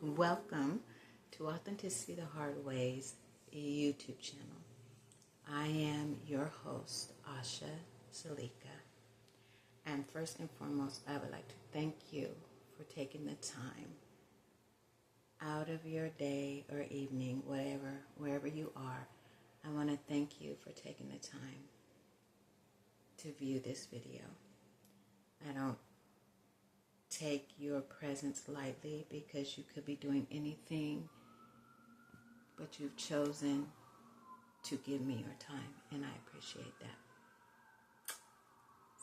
Welcome to Authenticity the Hard Way's YouTube channel. I am your host, asha.zalika. And first and foremost, I would like to thank you for taking the time out of your day or evening, wherever you are. I want to thank you for taking the time to view this video. I don't take your presence lightly because you could be doing anything, but you've chosen to give me your time, and I appreciate that.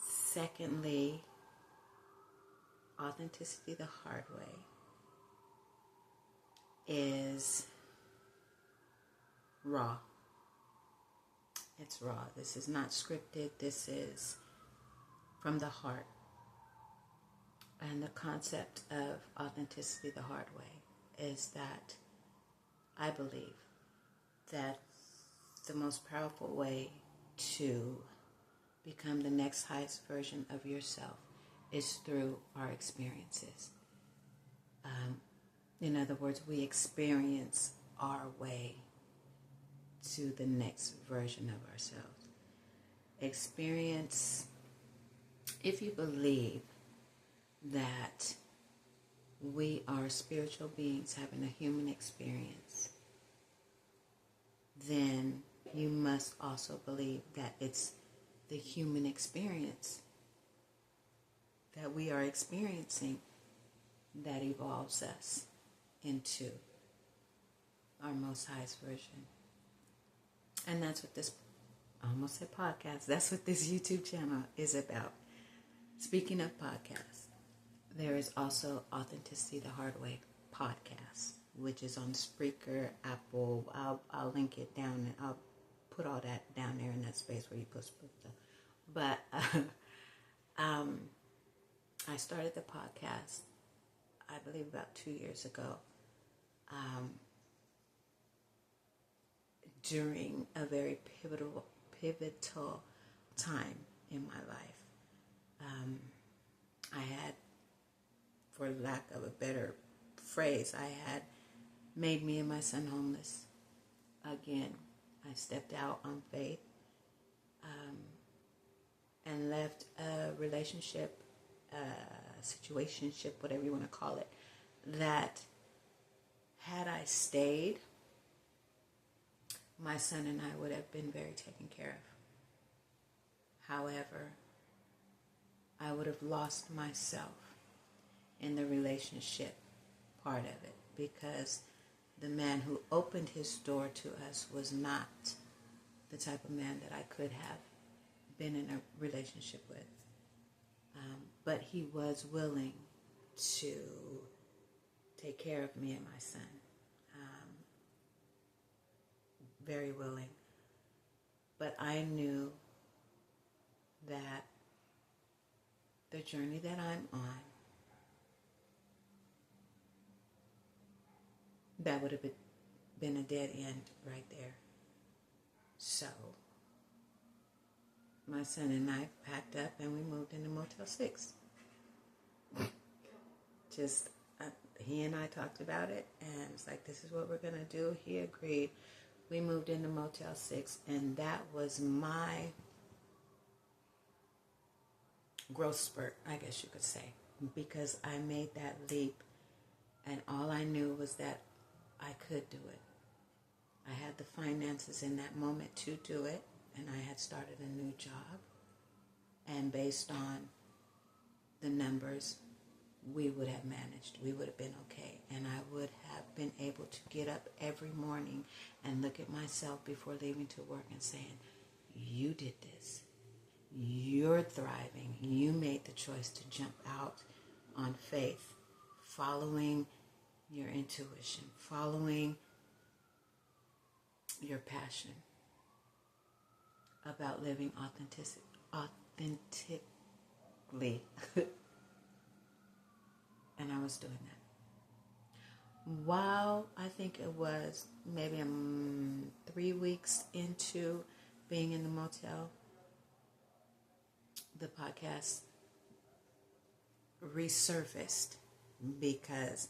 Secondly, authenticity the hard way is raw. It's raw. This is not scripted. This is from the heart. And the concept of authenticity the hard way is that I believe that the most powerful way to become the next highest version of yourself is through our experiences. In other words, we experience our way to the next version of ourselves. Experience, if you believe that we are spiritual beings having a human experience, then you must also believe that it's the human experience that we are experiencing that evolves us into our most highest version. And that's what this, I almost said podcast, that's what this YouTube channel is about. Speaking of podcasts, there is also Authenticity the Hard Way podcast, which is on Spreaker, Apple. I'll link it down, and I'll put all that down there in that space where you put stuff. But I started the podcast, I believe, about 2 years ago, during a very pivotal time in my life. I had, for lack of a better phrase, I had made me and my son homeless. Again, I stepped out on faith and left a relationship, situationship, whatever you want to call it, that had I stayed, my son and I would have been very taken care of. However, I would have lost myself in the relationship part of it, because the man who opened his door to us was not the type of man that I could have been in a relationship with. But he was willing to take care of me and my son. Very willing. But I knew that the journey that I'm on, that would have been a dead end right there. So my son and I packed up and we moved into Motel 6. He and I talked about it, and it's like, this is what we're going to do. He agreed. We moved into Motel 6, and that was my growth spurt, I guess you could say, because I made that leap, and all I knew was that I could do it. I had the finances in that moment to do it, and I had started a new job, and based on the numbers, we would have managed. We would have been okay, and I would have been able to get up every morning and look at myself before leaving to work and saying, you did this. You're thriving. You made the choice to jump out on faith, following your intuition, following your passion about living authentically. And I was doing that. While I think it was maybe 3 weeks into being in the motel, the podcast resurfaced because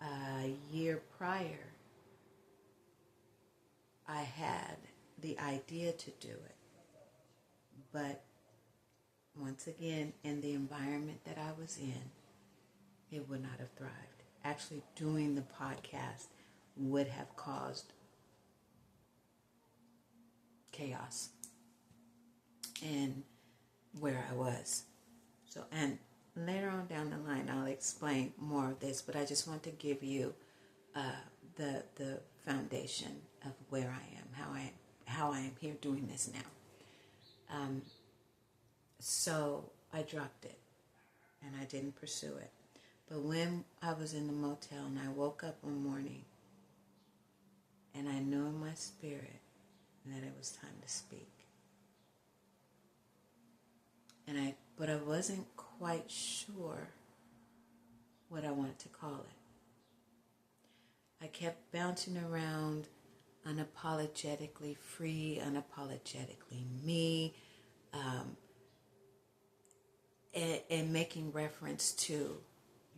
A year prior, I had the idea to do it. But once again, in the environment that I was in, it would not have thrived. Actually, doing the podcast would have caused chaos in where I was. So, and later on down the line, I'll explain more of this, but I just want to give you the foundation of where I am, how I am here doing this now. So I dropped it, and I didn't pursue it. But when I was in the motel and I woke up one morning, and I knew in my spirit that it was time to speak. But I wasn't quite sure what I wanted to call it. I kept bouncing around unapologetically free, unapologetically me, and making reference to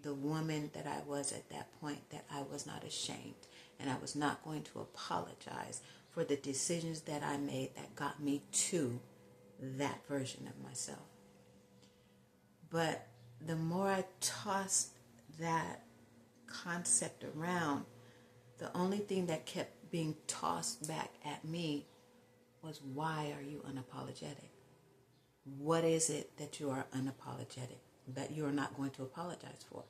the woman that I was at that point, that I was not ashamed, and I was not going to apologize for the decisions that I made that got me to that version of myself. But the more I tossed that concept around, the only thing that kept being tossed back at me was, why are you unapologetic? What is it that you are unapologetic, that you are not going to apologize for?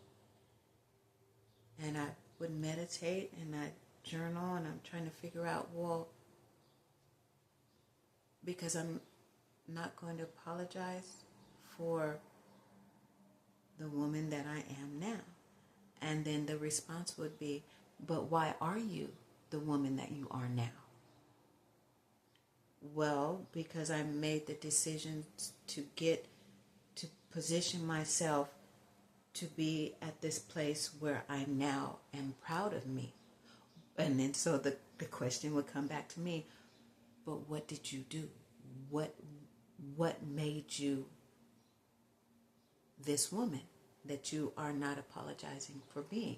And I would meditate and I journal, and I'm trying to figure out, well, because I'm not going to apologize for the woman that I am now. And then the response would be, but why are you the woman that you are now? Well, because I made the decision to position myself to be at this place where I now am proud of me. And then so the question would come back to me, but what did you do? What made you this woman that you are not apologizing for being?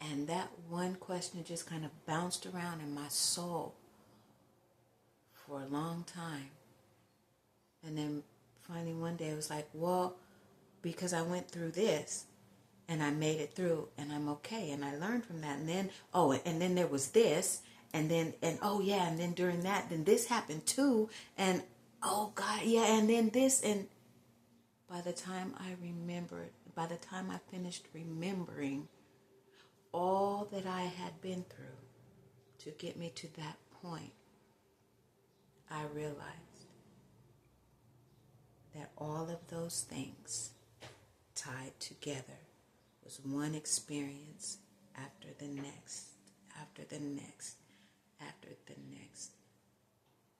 And that one question just kind of bounced around in my soul for a long time. And then finally one day I was like, well, because I went through this and I made it through and I'm okay. And I learned from that. And then, and then there was this. And then during that, then this happened too. And oh God, yeah. And then this. And by the time I finished remembering all that I had been through to get me to that point, I realized that all of those things tied together was one experience after the next, after the next, after the next.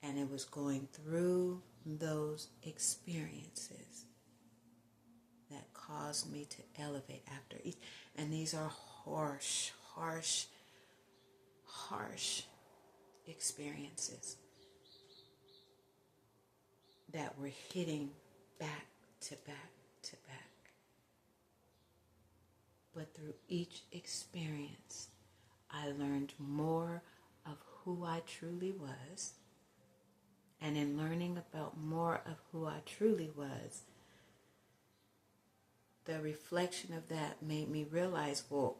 And it was going through those experiences that caused me to elevate after each. And these are harsh experiences that were hitting back to back to back. But through each experience, I learned more of who I truly was. And in learning about more of who I truly was, the reflection of that made me realize, well,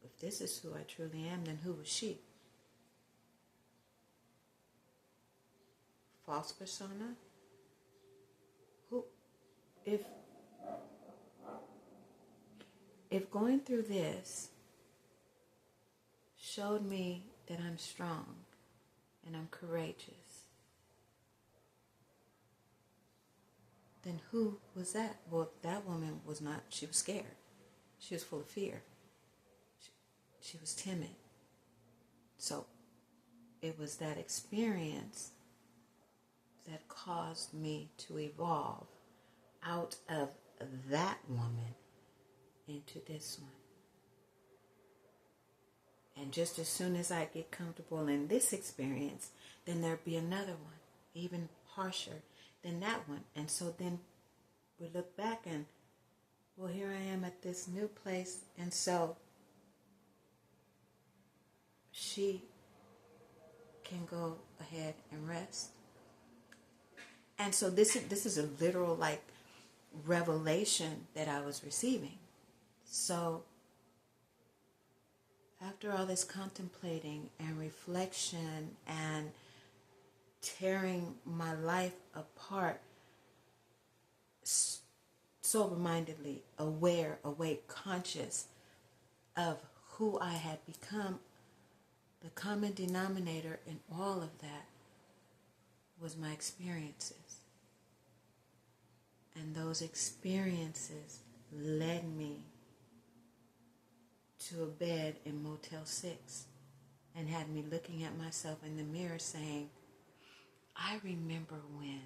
if this is who I truly am, then who was she? False persona? Who? If going through this showed me that I'm strong and I'm courageous, then who was that? Well, that woman was not, she was scared. She was full of fear. She was timid. So it was that experience that caused me to evolve out of that woman into this one. And just as soon as I get comfortable in this experience, then there'll be another one, even harsher than that one. And so then we look back and well, here I am at this new place. And so she can go ahead and rest. And so this is a literal like revelation that I was receiving. So after all this contemplating and reflection and tearing my life apart, sober-mindedly, aware, awake, conscious of who I had become, the common denominator in all of that was my experiences. And those experiences led me to a bed in Motel 6 and had me looking at myself in the mirror saying, I remember when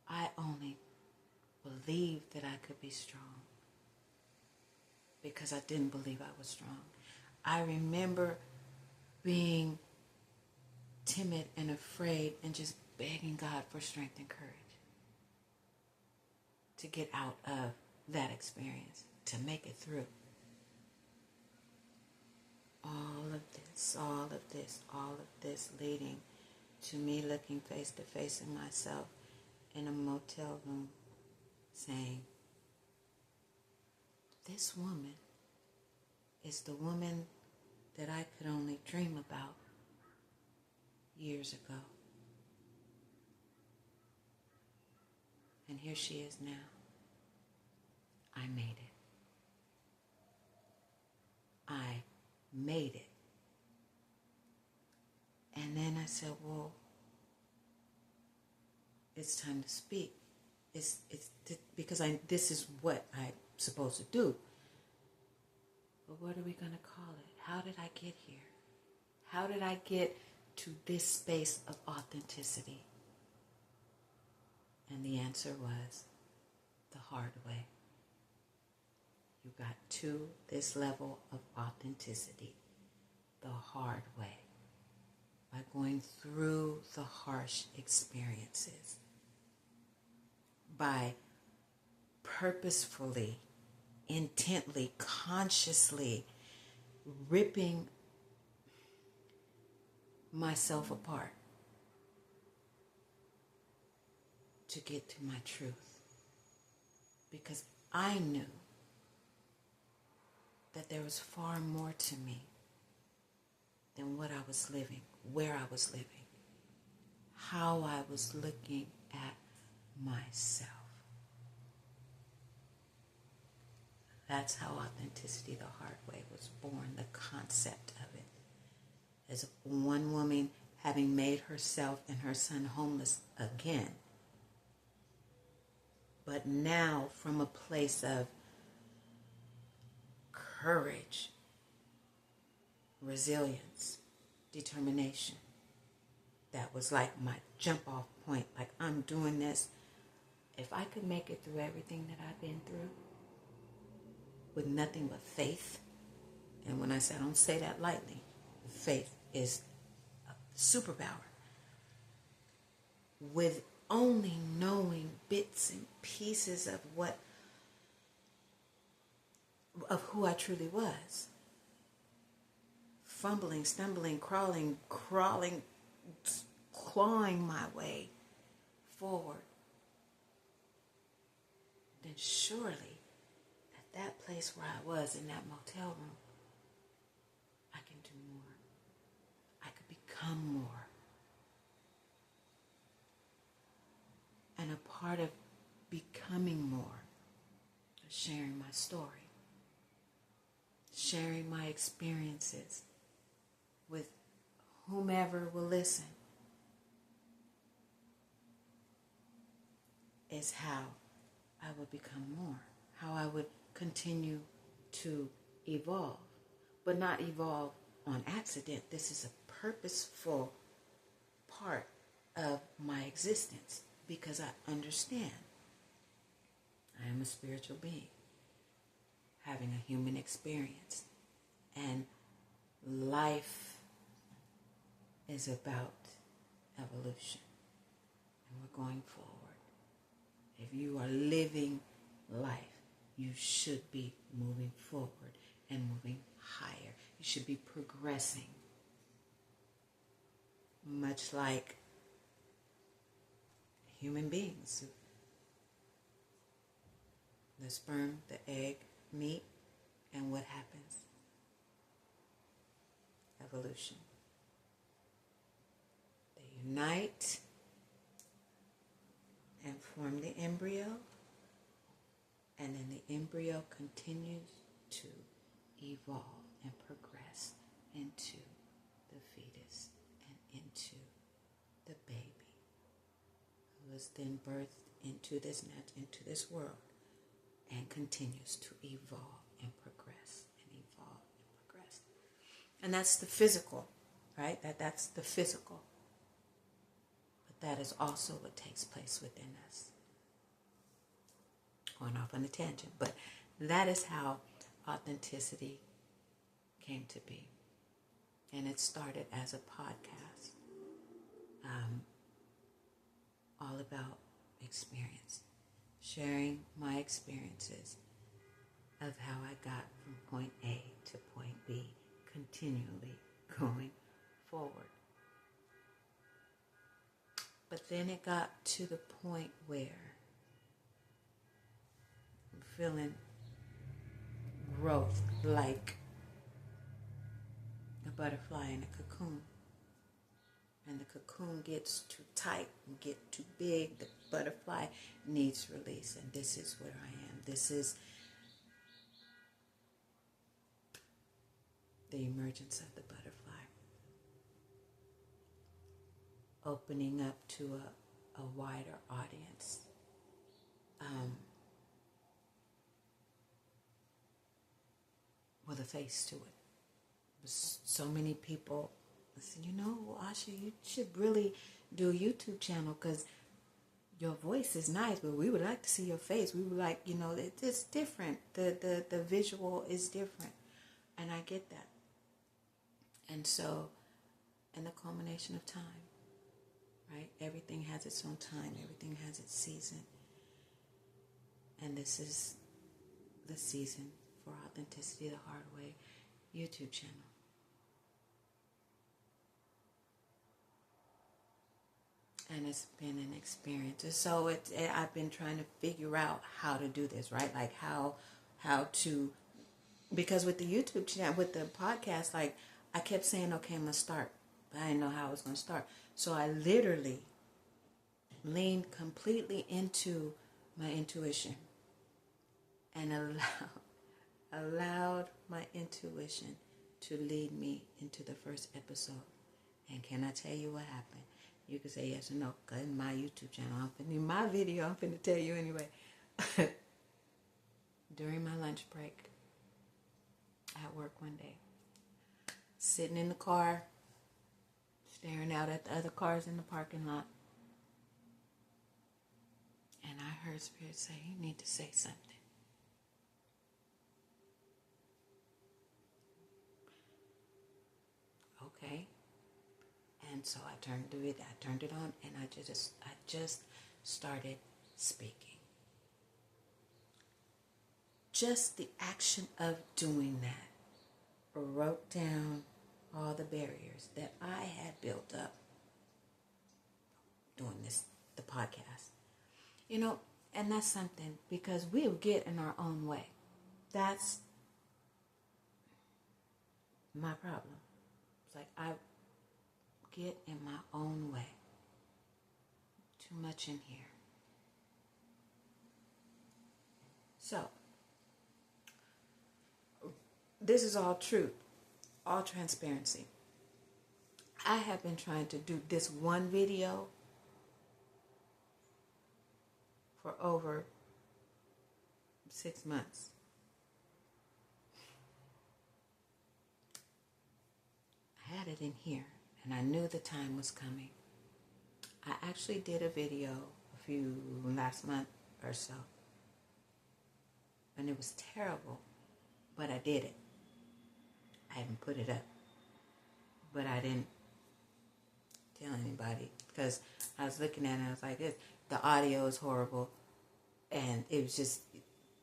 I only believed that I could be strong because I didn't believe I was strong. I remember being timid and afraid and just begging God for strength and courage to get out of that experience, to make it through. All of this leading to me looking face to face in myself in a motel room saying, this woman is the woman that I could only dream about years ago. And here she is now. I made it. I made it. And then I said, well, it's time to speak. It's because this is what I'm supposed to do. But what are we going to call it? How did I get here? How did I get to this space of authenticity? And the answer was the hard way. You got to this level of authenticity the hard way, by going through the harsh experiences, by purposefully, intently, consciously ripping myself apart to get to my truth. Because I knew that there was far more to me than what I was living, where I was living, how I was looking at myself. That's how authenticity the hard way was born, the concept of it. As one woman having made herself and her son homeless again, but now from a place of courage, resilience, determination. That was like my jump off point. Like, I'm doing this. If I could make it through everything that I've been through with nothing but faith, and when I say, I don't say that lightly, faith is a superpower. With only knowing bits and pieces of who I truly was. Fumbling, stumbling, crawling, clawing my way forward. Then surely, at that place where I was in that motel room, I can do more. I could become more. And a part of becoming more is sharing my story, sharing my experiences with whomever will listen, is how I would become more, how I would continue to evolve, but not evolve on accident. This is a purposeful part of my existence because I understand I am a spiritual being having a human experience, and life is about evolution, and we're going forward. If you are living life. You should be moving forward and moving higher. You should be progressing. Much like human beings. The sperm, the egg, meet, and what happens? Evolution. They unite and form the embryo, and then the embryo continues to evolve and progress into the fetus and into the baby, who is then birthed into this world and continues to evolve and progress and evolve and progress. And that's the physical, right? That's the physical. But that is also what takes place within us. Going off on a tangent, but that is how authenticity came to be. And it started as a podcast, all about experience, sharing my experiences of how I got from point A to point B, continually going forward. But then it got to the point where I'm feeling growth like a butterfly in a cocoon. And the cocoon gets too tight and get too big, the butterfly needs release. And this is where I am. This is the emergence of the butterfly. Opening up to a wider audience. With a face to it. So many people listen, Asha, you should really do a YouTube channel because your voice is nice, but we would like to see your face. We would like, it's different. The visual is different. And I get that. And so, in the culmination of time, right? Everything has its own time. Everything has its season. And this is the season for Authenticity the Hard Way YouTube channel. And it's been an experience. And so I've been trying to figure out how to do this, right? Like how to, because with the YouTube channel, with the podcast, like I kept saying, okay, I'm going to start. But I didn't know how I was going to start. So I literally leaned completely into my intuition and allowed my intuition to lead me into the first episode. And can I tell you what happened? You can say yes or no, because in my YouTube channel, in my video, I'm finna tell you anyway. During my lunch break at work one day, sitting in the car, staring out at the other cars in the parking lot, and I heard Spirit say, you need to say something. Okay. And so I turned it on, and I just started speaking. Just the action of doing that wrote down all the barriers that I had built up doing the podcast. And that's something, because we'll get in our own way. That's my problem. It's like I get in my own way. Too much in here. So, this is all truth, all transparency. I have been trying to do this one video for over 6 months. I had it in here, and I knew the time was coming. I actually did a video last month or so, and it was terrible, but I did it. I haven't put it up, but I didn't tell anybody, because I was looking at it and I was like, the audio is horrible, and it was just,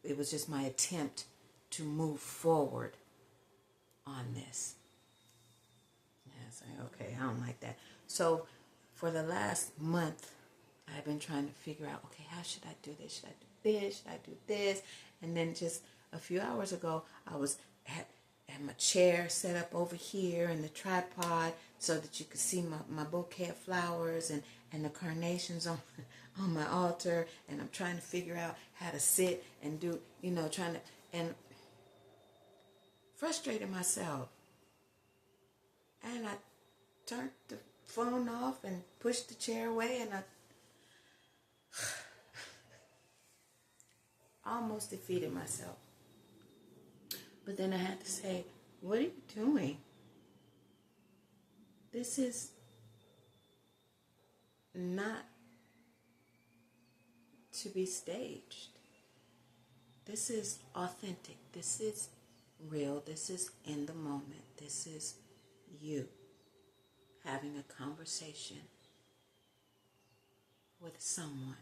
it was just my attempt to move forward on this. Yeah, I say, okay, I don't like that. So for the last month, I've been trying to figure out, okay, how should I do this? Should I do this? Should I do this? And then just a few hours ago, I had my chair set up over here and the tripod so that you could see my bouquet of flowers and the carnations on my altar. And I'm trying to figure out how to sit and do, and frustrated myself. And I turned the phone off and pushed the chair away, and I almost defeated myself. But then I had to say, what are you doing? This is not to be staged. This is authentic. This is real. This is in the moment. This is you having a conversation with someone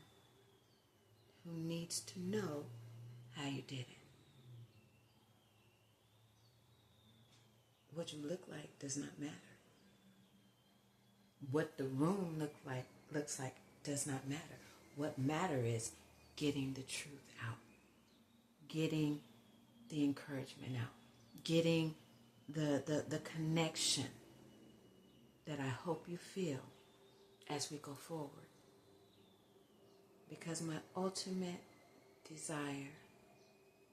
who needs to know how you did it. What you look like does not matter. What the room looks like does not matter. What matters is getting the truth out, getting the encouragement out, getting the connection that I hope you feel as we go forward. Because my ultimate desire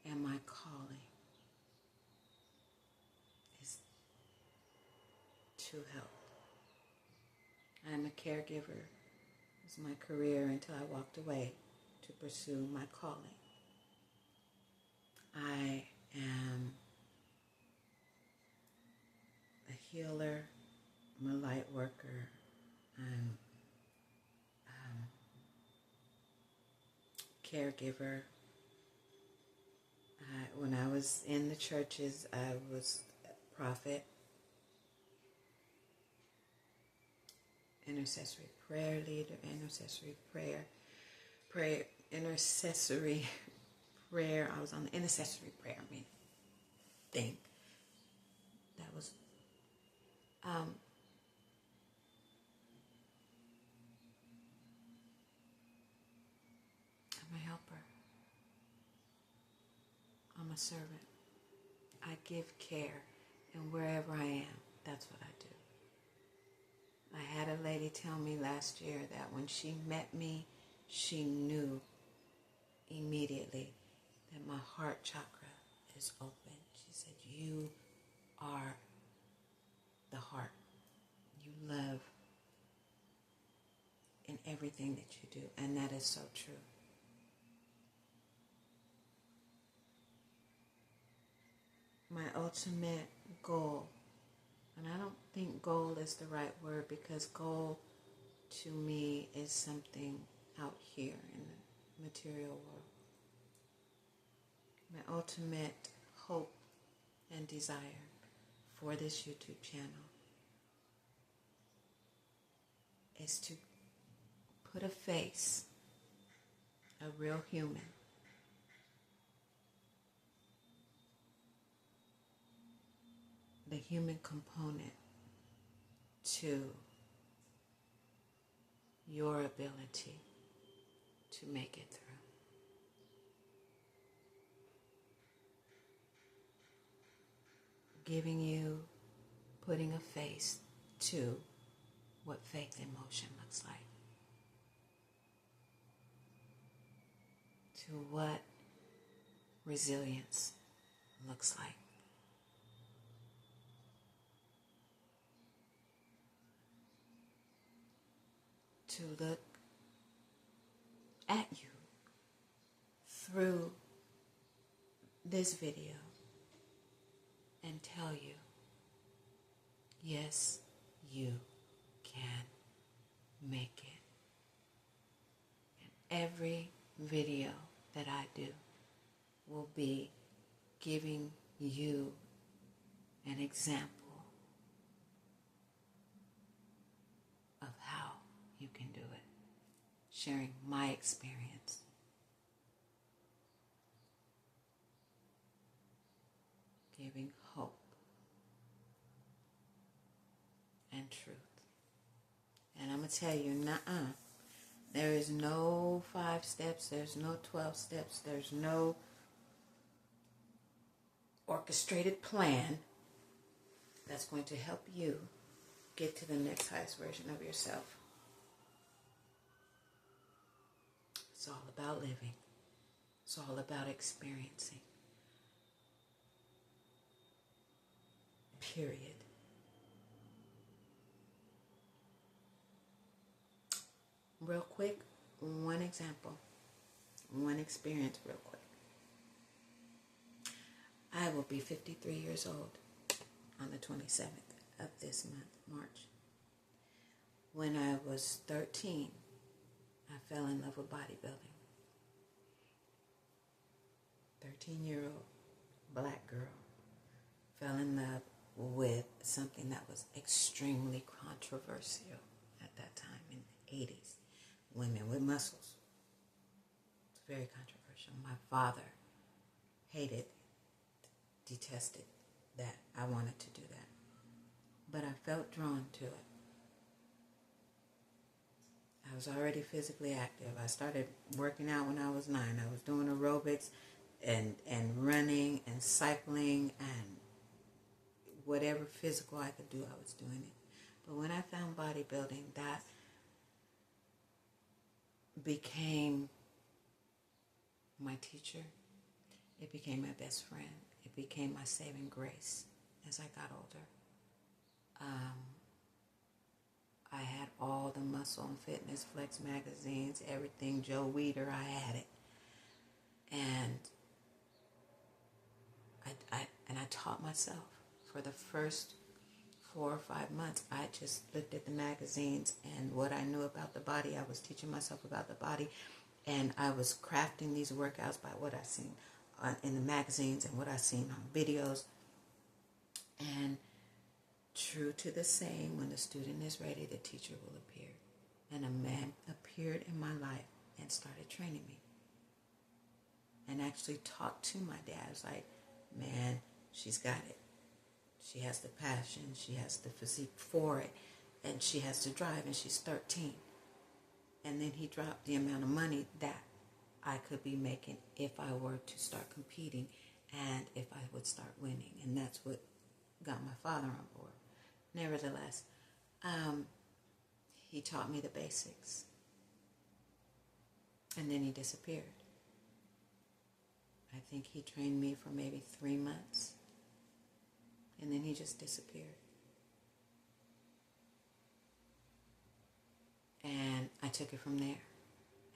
and my calling is to help. I'm a caregiver. It was my career until I walked away to pursue my calling. I am a healer. I'm a light worker. I'm caregiver. When I was in the churches, I was a prophet, intercessory prayer leader, intercessory prayer. I was on the intercessory prayer thing. That was I'm a helper. I'm a servant. I give care, and wherever I am, that's what I do. I had a lady tell me last year that when she met me, she knew immediately that my heart chakra is open. She said, you are the heart. You love in everything that you do, and that is so true. My ultimate goal, and I don't think goal is the right word, because goal to me is something out here in the material world. My ultimate hope and desire for this YouTube channel is to put a face, a real human, the human component to your ability to make it through. Giving you, putting a face to what faith in motion looks like. To what resilience looks like. To look at you through this video and tell you, yes, you can make it. And every video that I do will be giving you an example of how you can do it, sharing my experience. giving hope and truth. And I'm going to tell you, nuh-uh. There is no 5 steps. There's no 12 steps. There's no orchestrated plan that's going to help you get to the next highest version of yourself. It's all about living. It's all about experiencing. Period. Real quick, one example, one experience real quick. I will be 53 years old on the 27th of this month, March. When I was 13, I fell in love with bodybuilding. 13-year-old black girl fell in love with something that was extremely controversial at that time in the 80s. Women with muscles. It's very controversial. My father hated, detested that I wanted to do that. But I felt drawn to it. I was already physically active. I started working out when I was 9. I was doing aerobics and running and cycling and whatever physical I could do, I was doing it. But when I found bodybuilding, that became my teacher. It became my best friend. It became my saving grace as I got older. I had all the Muscle and Fitness, Flex magazines, everything, Joe Weider, I had it. And I taught myself for the first 4 or 5 months. I just looked at the magazines and what I knew about the body. I was teaching myself about the body, and I was crafting these workouts by what I seen in the magazines and what I seen on videos. And true to the saying, when the student is ready, the teacher will appear. And a man appeared in my life and started training me. And actually talked to my dad. I was like, man, she's got it. She has the passion. She has the physique for it. And she has to drive, and she's 13. And then he dropped the amount of money that I could be making if I were to start competing and if I would start winning. And that's what got my father on board. Nevertheless, he taught me the basics. And then he disappeared. I think he trained me for maybe 3 months. And then he just disappeared. And I took it from there.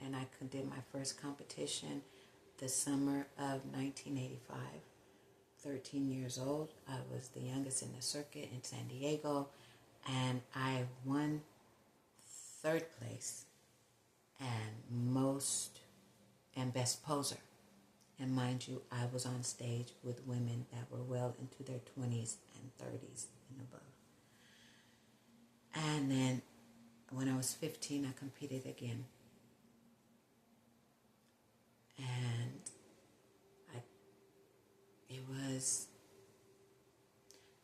And I did my first competition the summer of 1985. 13 years old. I was the youngest in the circuit in San Diego. And I won 3rd place and best poser. And mind you, I was on stage with women that were well into their 20s and 30s and above. And then when I was 15, I competed again. And it was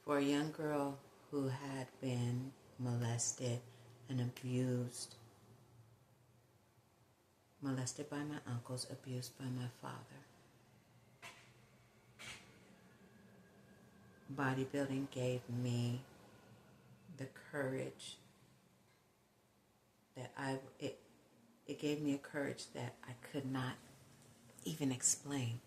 for a young girl who had been molested and abused by my uncles, abused by my father. Bodybuilding gave me the courage that it gave me a courage that I could not even explain.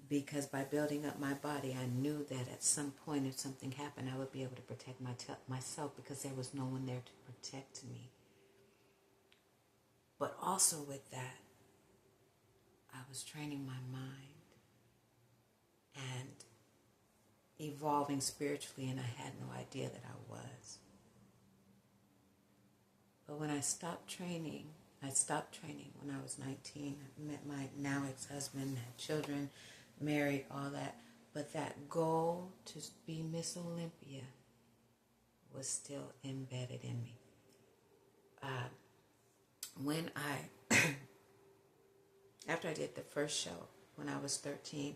Because by building up my body, I knew that at some point, if something happened, I would be able to protect myself because there was no one there to protect me. But also with that, I was training my mind and evolving spiritually, and I had no idea that I was. But when I stopped training when I was 19. I met my now ex-husband, had children, married, all that. But that goal to be Miss Olympia was still embedded in me. After I did the first show when I was 13,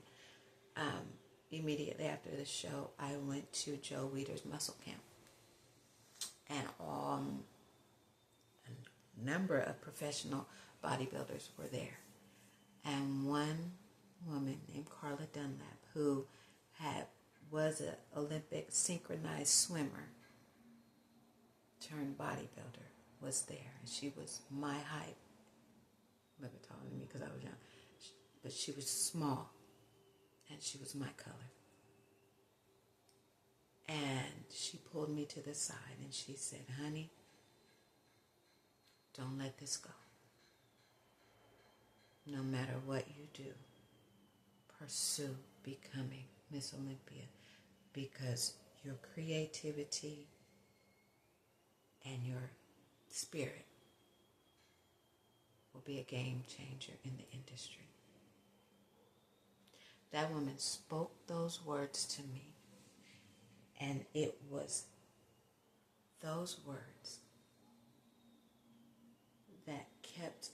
immediately after the show, I went to Joe Weider's muscle camp. And a number of professional bodybuilders were there. And one woman named Carla Dunlap, who was an Olympic synchronized swimmer turned bodybuilder, was there. And she was my height, maybe taller than me because I was young, but she was small, and she was my color. And she pulled me to the side and she said, "Honey, don't let this go. No matter what you do, pursue becoming Miss Olympia, because your creativity and your spirit will be a game changer in the industry." That woman spoke those words to me, and it was those words that kept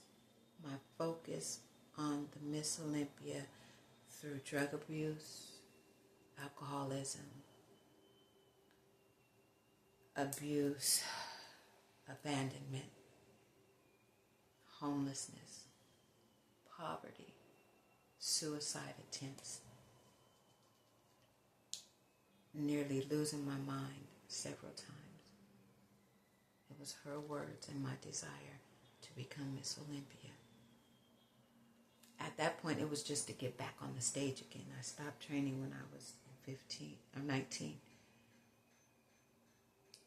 my focus on the Miss Olympia through drug abuse, alcoholism, abuse, abandonment, homelessness, poverty, suicide attempts, nearly losing my mind several times. It was her words and my desire to become Miss Olympia. At that point, it was just to get back on the stage again. I stopped training when I was 15 or 19.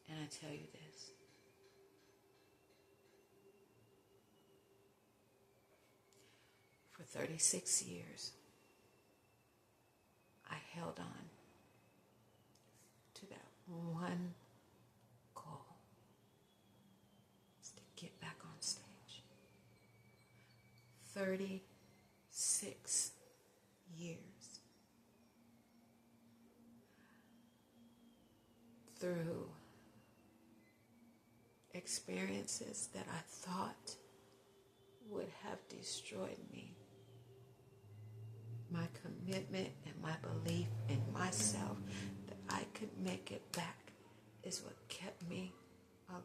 And I tell you this, for 36 years, I held on to that one goal, is to get back on stage. 36 years. Through experiences that I thought would have destroyed me, my commitment and my belief in myself that I could make it back is what kept me alive.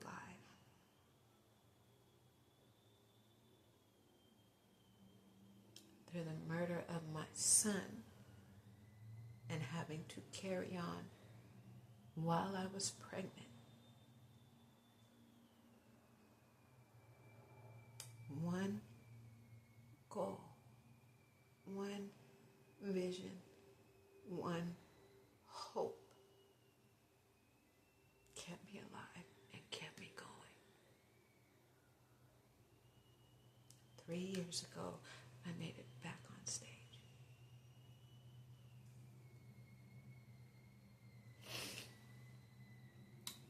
Through the murder of my son and having to carry on while I was pregnant, one goal, one vision, one hope kept me alive and kept me going. 3 years ago, I made it back on stage.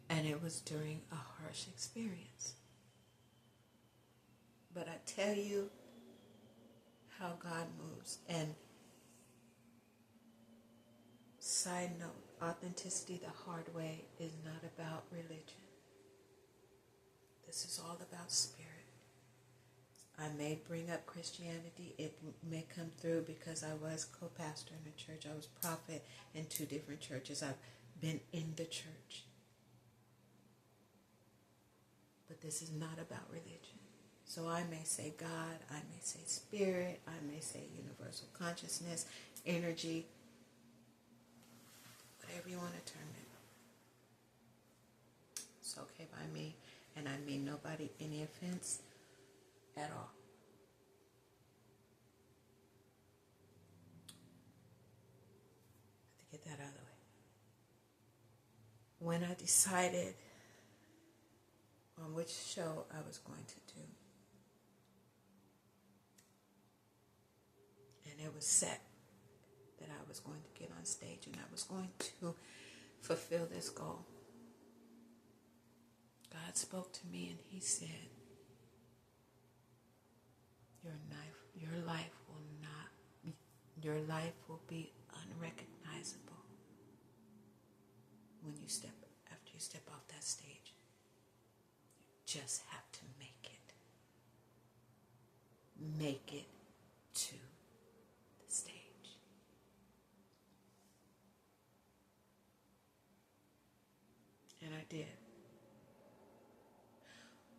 And it was during a harsh experience. But I tell you how God moves. And side note, authenticity the hard way is not about religion. This is all about spirit. I may bring up Christianity. It may come through because I was co-pastor in a church. I was prophet in 2 different churches. I've been in the church. But this is not about religion. So I may say God, I may say spirit, I may say universal consciousness, energy, whatever you want to term it. It's okay by me, and I mean nobody any offense at all. I have to get that out of the way. When I decided on which show I was going to do, and it was set that I was going to get on stage and I was going to fulfill this goal, God spoke to me and he said, your life will be unrecognizable when you after you step off that stage. You just have to make it. Make it to the stage. I did.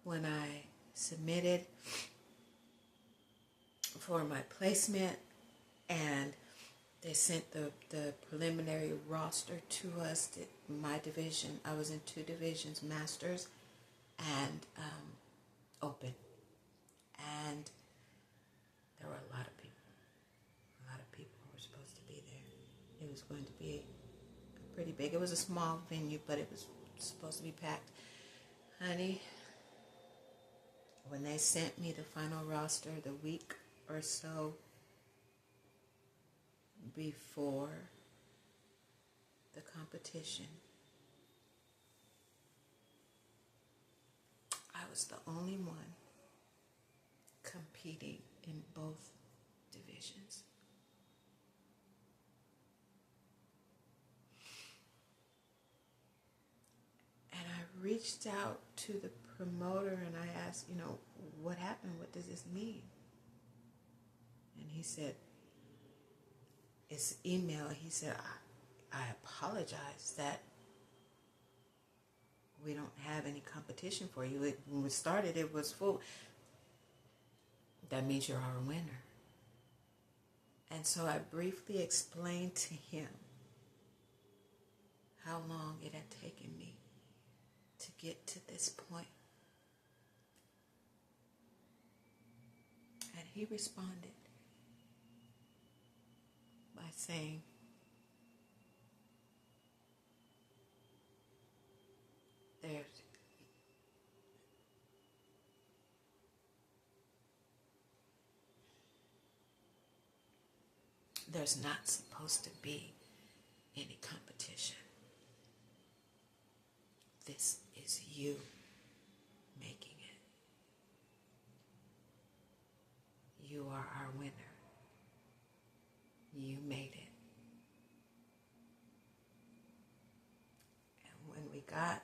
When I submitted for my placement and they sent the preliminary roster to us, my division, I was in 2 divisions, masters and open. And there were a lot of people. A lot of people were supposed to be there. It was going to be pretty big. It was a small venue, but it was supposed to be packed. Honey, when they sent me the final roster the week or so before the competition, I was the only one competing in both divisions. And I reached out to the promoter and I asked, what happened? What does this mean? And he said, it's email. He said, I apologize that we don't have any competition for you. When we started, it was full. That means you're our winner. And so I briefly explained to him how long it had taken me to get to this point. And he responded by saying, there's not supposed to be any competition. This is you making it. You are our winner. You made it. And when we got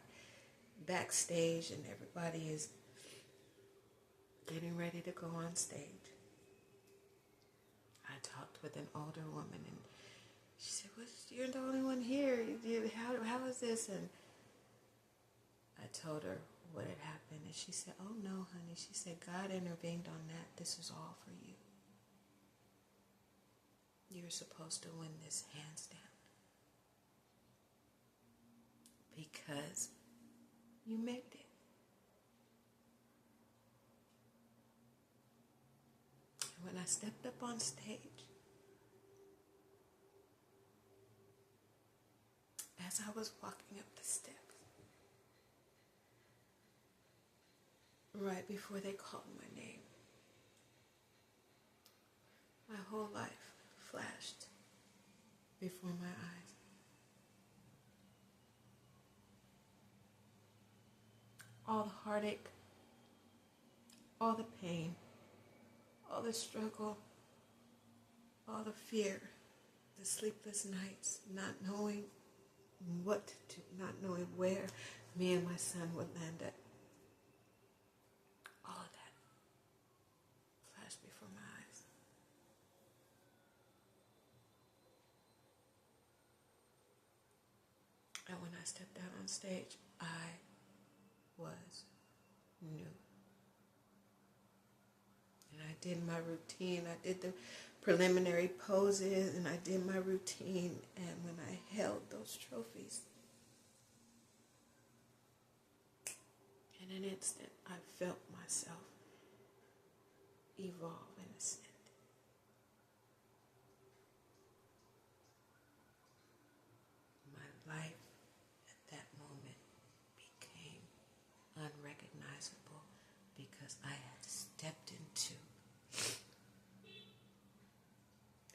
backstage and everybody is getting ready to go on stage, I talked with an older woman and she said, you're the only one here. How is this? And I told her what had happened. And she said, oh no, honey. She said, God intervened on that. This is all for you. You're supposed to win this hands down. Because you made it. And when I stepped up on stage, as I was walking up the steps, right before they called my name, my whole life flashed before my eyes. All the heartache, all the pain, all the struggle, all the fear, the sleepless nights, not knowing what to do, not knowing where me and my son would land at. All of that flashed before my eyes. And when I stepped out on stage, I was new. And I did my routine. I did the preliminary poses and I did my routine. And when I held those trophies, in an instant, I felt myself evolve and ascend. My life at that moment became unrecognizable because I had stepped into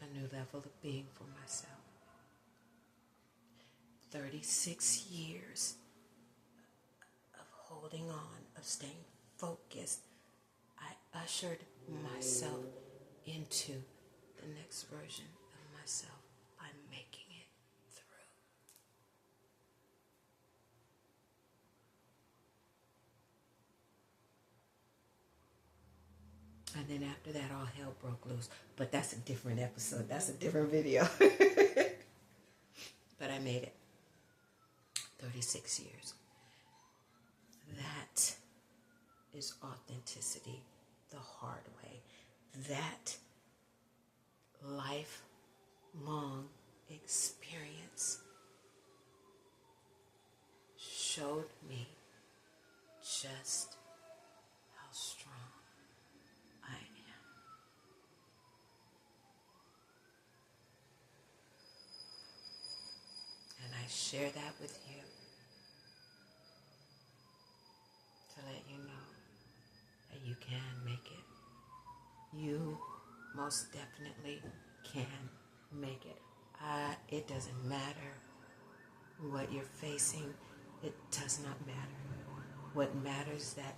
a new level of being for myself. 36 years of holding on, of staying focused. I ushered myself into the next version of myself by making it through. And then after that, all hell broke loose. But that's a different episode. That's a different video. But I made it. 36 years. That is authenticity the hard way. That lifelong experience showed me just how strong I am. And I share that with you to let you know that you can make it. You most definitely can make it. It doesn't matter what you're facing. It does not matter. What matters is that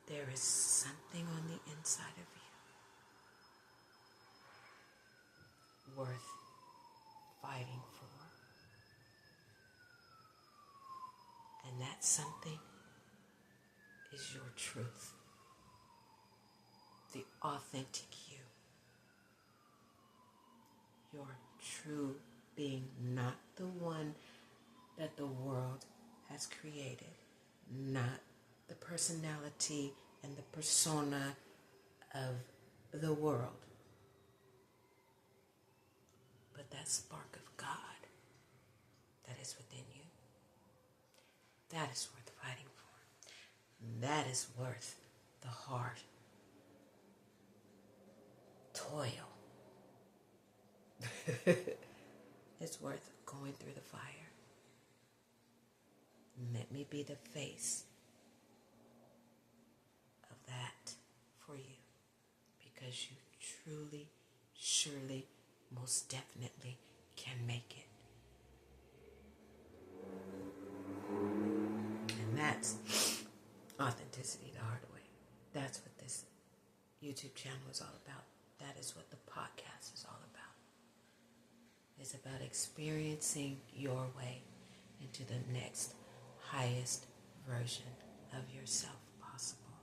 there is something on the inside of you worth fighting for. And that something is your truth. The authentic you. Your true being, not the one that the world has created, not the personality and the persona of the world, but that spark of God that is within you. That is worth fighting for. That is worth the hard toil. It's worth going through the fire. Let me be the face of that for you, because you truly, surely, most definitely can make it. And that's authenticity the hard way. That's what this YouTube channel is all about. That is what the podcast is all about. It's about experiencing your way into the next highest version of yourself possible.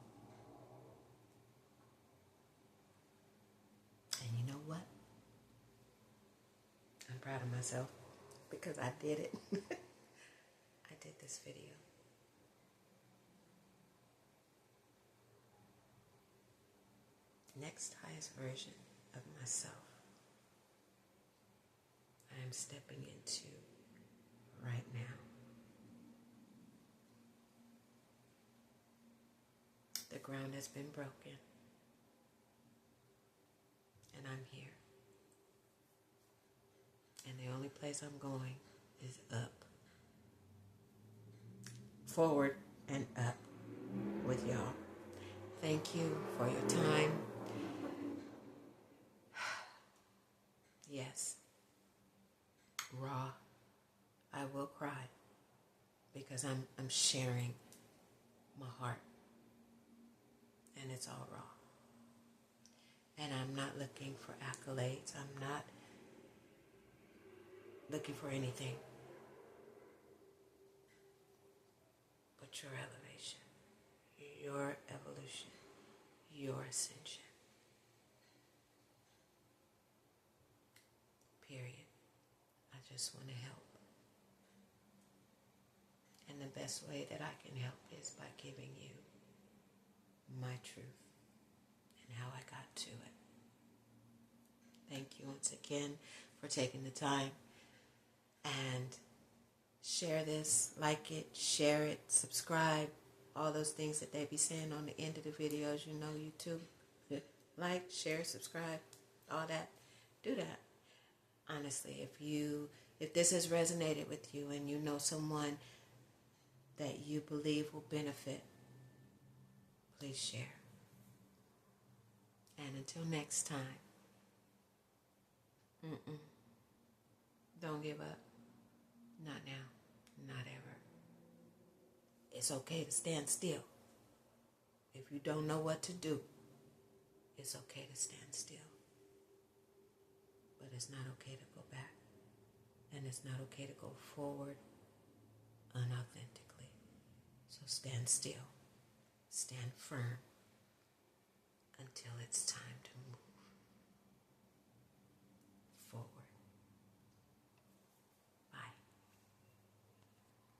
And you know what? I'm proud of myself because I did it. I did this video. Next highest version of myself I am stepping into right now. The ground has been broken, and I'm here. And the only place I'm going is up. Forward and up with y'all. Thank you for your time. Yes. Raw. I will cry because I'm sharing my heart. And it's all raw. And I'm not looking for accolades. I'm not looking for anything but your elevation, your evolution, your ascension. Period. I just want to help. And the best way that I can help is by giving you my truth and how I got to it. Thank you once again for taking the time, and share this, like it, share it, subscribe, all those things that they be saying on the end of the videos. You know, YouTube, like, share, subscribe, all that. Do that. Honestly, if this has resonated with you and you know someone that you believe will benefit, please share. And until next time, don't give up. Not now. Not ever. It's okay to stand still. If you don't know what to do, it's okay to stand still. But it's not okay to go back. And it's not okay to go forward unauthentically. So stand still. Stand firm until it's time to move.